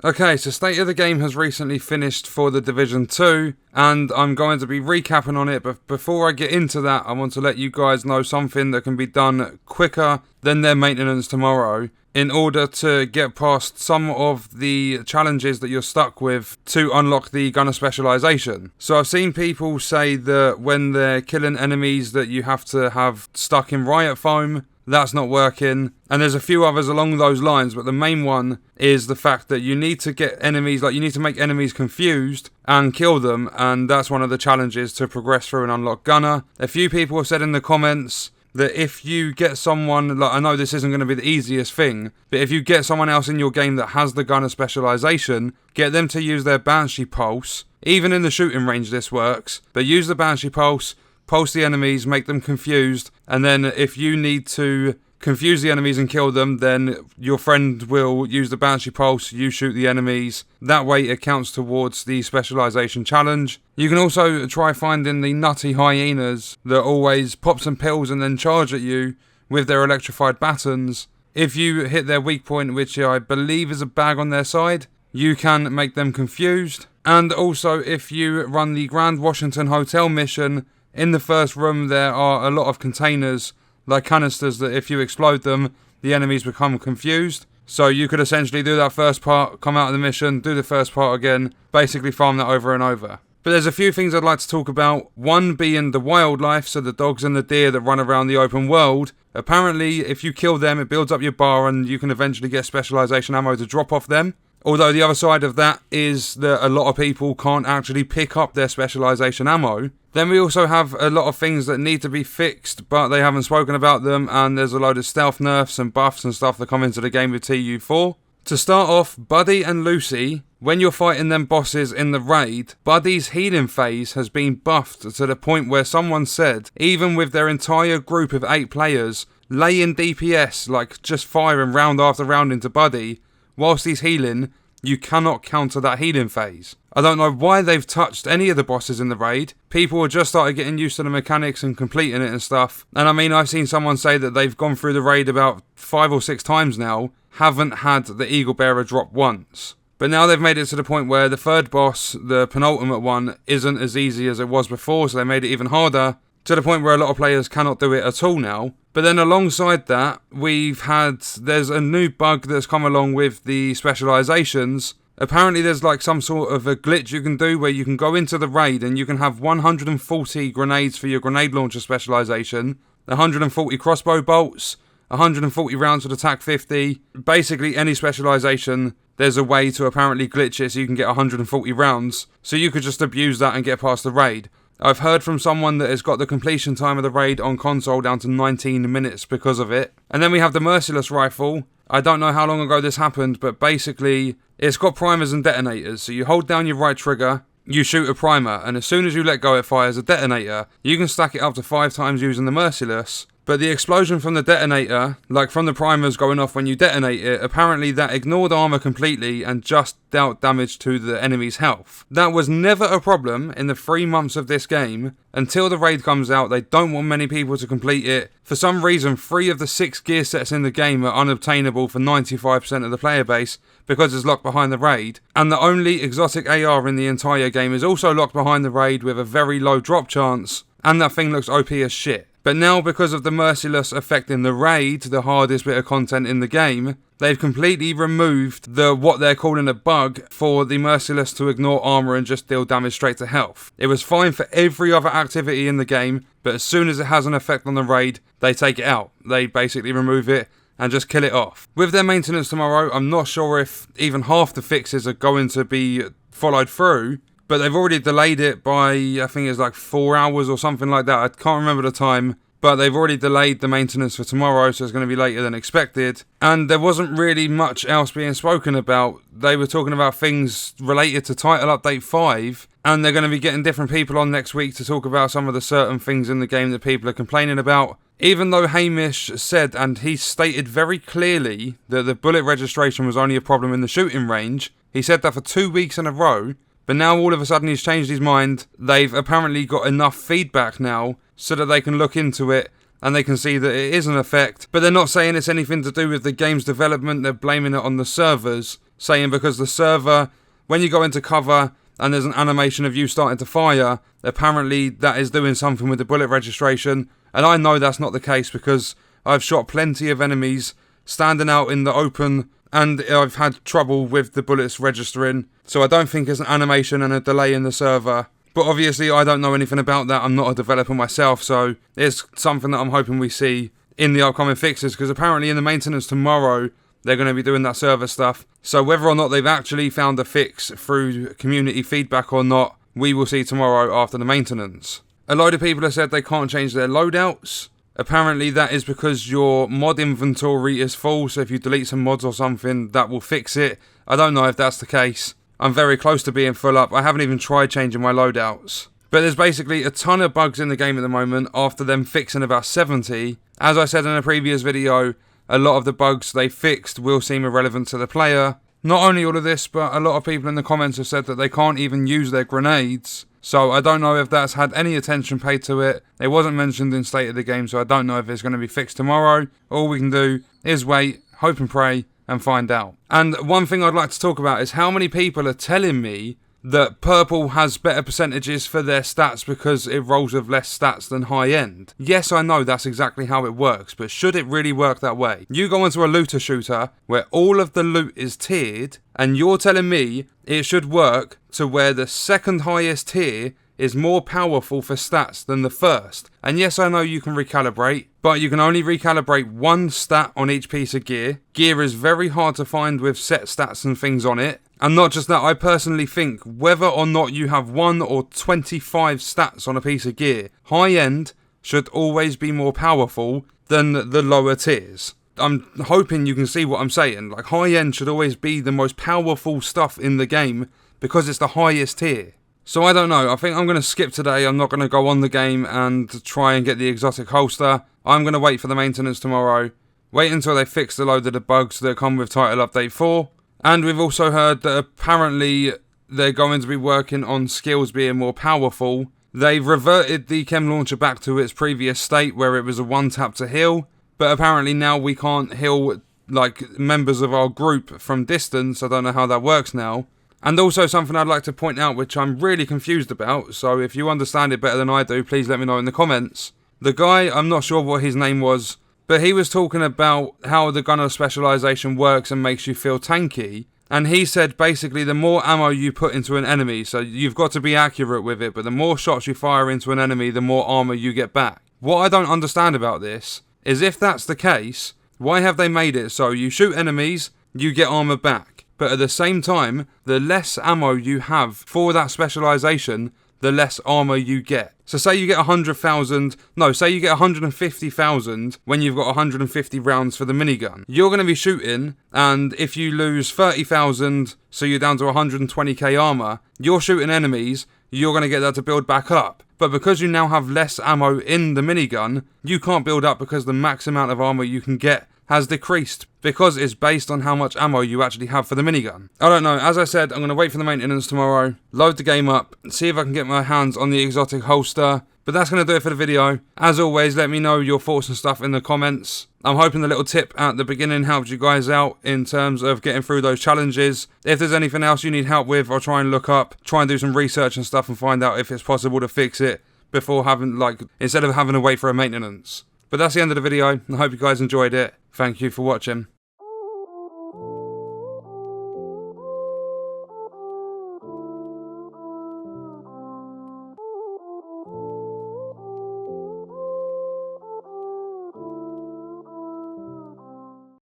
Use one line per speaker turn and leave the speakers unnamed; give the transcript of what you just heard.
Okay, so State of the Game has recently finished for The Division 2, and I'm going to be recapping on it, but before I get into that, I want to let you guys know something that can be done quicker than their maintenance tomorrow, in order to get past some of the challenges that you're stuck with to unlock the Gunner Specialization. So I've seen people say that when they're killing enemies that you have to have stuck in riot foam. That's not working, and there's a few others along those lines, but the main one is the fact that you need to get enemies, you need to make enemies confused and kill them, and that's one of the challenges to progress through and unlock Gunner. A few people have said in the comments that if you get someone, I know this isn't going to be the easiest thing, but if you get someone else in your game that has the Gunner Specialization, get them to use their Banshee Pulse. Even in the shooting range this works, but use the Banshee Pulse, pulse the enemies, make them confused, and then if you need to confuse the enemies and kill them, then your friend will use the Banshee Pulse, you shoot the enemies. That way it counts towards the Specialization challenge. You can also try finding the nutty hyenas that always pop some pills and then charge at you with their electrified batons. If you hit their weak point, which I believe is a bag on their side, you can make them confused. And also if you run the Grand Washington Hotel mission, in the first room there are a lot of containers, like canisters, that if you explode them, the enemies become confused. So you could essentially do that first part, come out of the mission, do the first part again, basically farm that over and over. But there's a few things I'd like to talk about. One being the wildlife, so the dogs and the deer that run around the open world. Apparently, if you kill them, it builds up your bar and you can eventually get Specialization ammo to drop off them. Although the other side of that is that a lot of people can't actually pick up their Specialization ammo. Then we also have a lot of things that need to be fixed, but they haven't spoken about them, and there's a load of stealth nerfs and buffs and stuff that come into the game with TU4. To start off, Buddy and Lucy, when you're fighting them bosses in the raid, Buddy's healing phase has been buffed to the point where someone said, even with their entire group of 8 players, laying DPS, just firing round after round into Buddy, whilst he's healing, you cannot counter that healing phase. I don't know why they've touched any of the bosses in the raid. People have just started getting used to the mechanics and completing it and stuff. And I mean, I've seen someone say that they've gone through the raid about 5 or 6 times now, haven't had the Eagle Bearer drop once. But now they've made it to the point where the third boss, the penultimate one, isn't as easy as it was before, so they made it even harder, to the point where a lot of players cannot do it at all now. But then alongside that, there's a new bug that's come along with the specializations. Apparently there's some sort of a glitch you can do where you can go into the raid and you can have 140 grenades for your grenade launcher specialization, 140 crossbow bolts, 140 rounds with attack 50. Basically any specialization, there's a way to apparently glitch it so you can get 140 rounds. So you could just abuse that and get past the raid. I've heard from someone that has got the completion time of the raid on console down to 19 minutes because of it. And then we have the Merciless rifle. I don't know how long ago this happened, but basically it's got primers and detonators. So you hold down your right trigger, you shoot a primer, and as soon as you let go it fires a detonator. You can stack it up to 5 times using the Merciless. But the explosion from the detonator, from the primers going off when you detonate it, apparently that ignored armor completely and just dealt damage to the enemy's health. That was never a problem in the 3 months of this game. Until the raid comes out, they don't want many people to complete it. For some reason, 3 of the 6 gear sets in the game are unobtainable for 95% of the player base because it's locked behind the raid. And the only exotic AR in the entire game is also locked behind the raid with a very low drop chance. And that thing looks OP as shit. But now, because of the Merciless affecting the raid, the hardest bit of content in the game, they've completely removed what they're calling a bug for the Merciless to ignore armor and just deal damage straight to health. It was fine for every other activity in the game, but as soon as it has an effect on the raid, they take it out. They basically remove it and just kill it off. With their maintenance tomorrow, I'm not sure if even half the fixes are going to be followed through, but they've already delayed it by, I think it's 4 hours or something like that. I can't remember the time, but they've already delayed the maintenance for tomorrow, so it's going to be later than expected. And there wasn't really much else being spoken about. They were talking about things related to Title Update 5, and they're going to be getting different people on next week to talk about some of the certain things in the game that people are complaining about. Even though Hamish said, and he stated very clearly, that the bullet registration was only a problem in the shooting range, he said that for 2 weeks in a row. But now all of a sudden he's changed his mind. They've apparently got enough feedback now so that they can look into it and they can see that it is an effect. But they're not saying it's anything to do with the game's development. They're blaming it on the servers. saying because the server, when you go into cover and there's an animation of you starting to fire, apparently that is doing something with the bullet registration. And I know that's not the case because I've shot plenty of enemies standing out in the open and I've had trouble with the bullets registering. So I don't think it's an animation and a delay in the server. But obviously I don't know anything about that. I'm not a developer myself, so it's something that I'm hoping we see in the upcoming fixes, because apparently in the maintenance tomorrow they're going to be doing that server stuff. So whether or not they've actually found a fix through community feedback or not, we will see tomorrow after the maintenance. A load of people have said they can't change their loadouts. Apparently that is because your mod inventory is full, so if you delete some mods or something, that will fix it. I don't know if that's the case. I'm very close to being full up. I haven't even tried changing my loadouts. But there's basically a ton of bugs in the game at the moment after them fixing about 70. As I said in a previous video, a lot of the bugs they fixed will seem irrelevant to the player. Not only all of this, but a lot of people in the comments have said that they can't even use their grenades. So I don't know if that's had any attention paid to it. It wasn't mentioned in State of the Game, so I don't know if it's going to be fixed tomorrow. All we can do is wait, hope and pray, and find out. And one thing I'd like to talk about is how many people are telling me that purple has better percentages for their stats because it rolls with less stats than high end. Yes, I know that's exactly how it works, but should it really work that way? You go into a looter shooter where all of the loot is tiered, and you're telling me it should work to where the second highest tier is more powerful for stats than the first. And yes, I know you can recalibrate, but you can only recalibrate one stat on each piece of gear. Gear is very hard to find with set stats and things on it. And not just that, I personally think whether or not you have 1 or 25 stats on a piece of gear, high end should always be more powerful than the lower tiers. I'm hoping you can see what I'm saying. Like, high end should always be the most powerful stuff in the game because it's the highest tier. So I don't know, I think I'm going to skip today. I'm not going to go on the game and try and get the exotic holster. I'm going to wait for the maintenance tomorrow. Wait until they fix a load of the bugs that come with Title Update 4. And we've also heard that apparently they're going to be working on skills being more powerful. They've reverted the chem launcher back to its previous state where it was a one tap to heal. But apparently now we can't heal like members of our group from distance. I don't know how that works now. And also something I'd like to point out which I'm really confused about. So if you understand it better than I do, please let me know in the comments. The guy, I'm not sure what his name was, but he was talking about how the gunner specialization works and makes you feel tanky. And he said basically the more ammo you put into an enemy, so you've got to be accurate with it, but the more shots you fire into an enemy, the more armor you get back. What I don't understand about this is if that's the case, why have they made it so you shoot enemies, you get armor back? But at the same time, the less ammo you have for that specialization, the less armor you get. So say you get 100,000, say you get 150,000 when you've got 150 rounds for the minigun. You're going to be shooting, and if you lose 30,000, so you're down to 120k armor, you're shooting enemies, you're going to get that to build back up. But because you now have less ammo in the minigun, you can't build up because the max amount of armor you can get has decreased because it's based on how much ammo you actually have for the minigun. I don't know, as I said, I'm going to wait for the maintenance tomorrow, load the game up, see if I can get my hands on the exotic holster, but that's going to do it for the video. As always, let me know your thoughts and stuff in the comments. I'm hoping the little tip at the beginning helped you guys out in terms of getting through those challenges. If there's anything else you need help with, I'll try and look up, try and do some research and stuff and find out if it's possible to fix it before instead of having to wait for a maintenance. But that's the end of the video. I hope you guys enjoyed it. Thank you for watching.